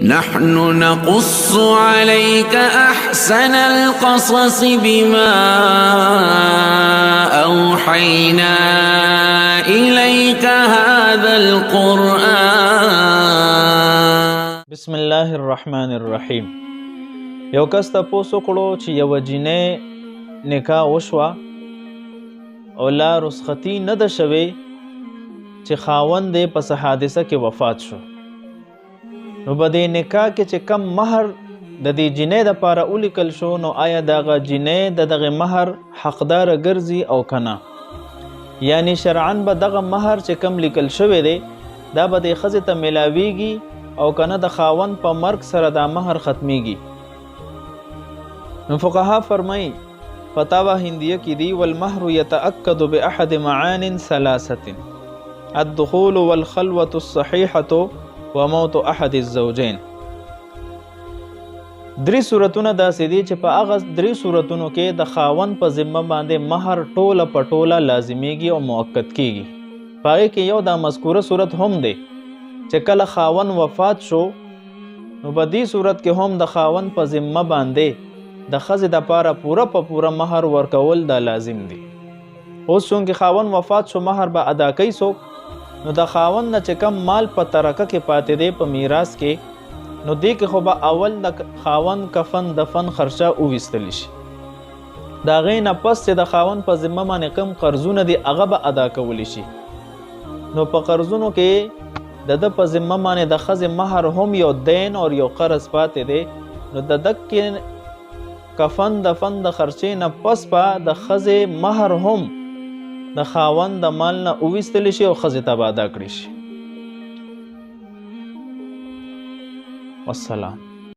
نحن نقص عليك أحسن القصص بما أوحينا إليك هذا القرآن. بسم الله الرحمن الرحیم. یو کس تپوسو کړو چې یو جنې نکاح وشوه او لا رسختی نه ده شوې چې خاوند یې پس حادثه کې وفات شو، نو په دې نکاح کې چې کم مهر د دې جنې دپاره ولیکل شو، نو آیا دغه جنې د دغه مهر حقدار ګرځي او کنه؟ یعنی شرعاً به دغه مهر چې کم لیکل شوی دی دا به دې ښځې ته میلاویږي او کنه د خاوند په مرګ سره دا مهر ختمیږي؟ نو فقها فرمایي فتاوا هندیه کې دی والمهر يتأكد بأحد معان ثلاثة: الدخول والخلوة الصحيحة وموت احد الزوجين. درې صورتونه داسې دي چې په هغه درې صورتونو کې د خاوند په ذمه باندې مهر ټوله په ټوله لازمیږي او مؤکد کیږي. په هغې کې یو دا مذکوره صورت هم دی چې کله خاوند وفات شو، نو په دې صورت کې هم د خاوند په ذمه باندې د ښځې دپاره پوره په پوره مهر ورکول دا لازم دي. اوس چونکې خاوند وفات شو، مهر به ادا کوي څوک؟ نو د خاوند نه چې کم مال په ترکه کې پاتې دی په میراث کې، نو دې کې خو به اول د خاوند کفن دفن خرچه وویستلی شي. د هغې نه پس چې د خاوند په ذمه باندې کم قرضونه دي هغه به ادا کولی شي. نو په قرضونو کې د ده په ذمه باندې د ښځې مهر هم یو دین او یو قرض پاتې دی، نو د دکې کفن دفن د خرچې نه پس به د ښځې مهر هم د خاوند د مال نه وویستلی شي او ښځې ته به ادا کړی شي. والسلام.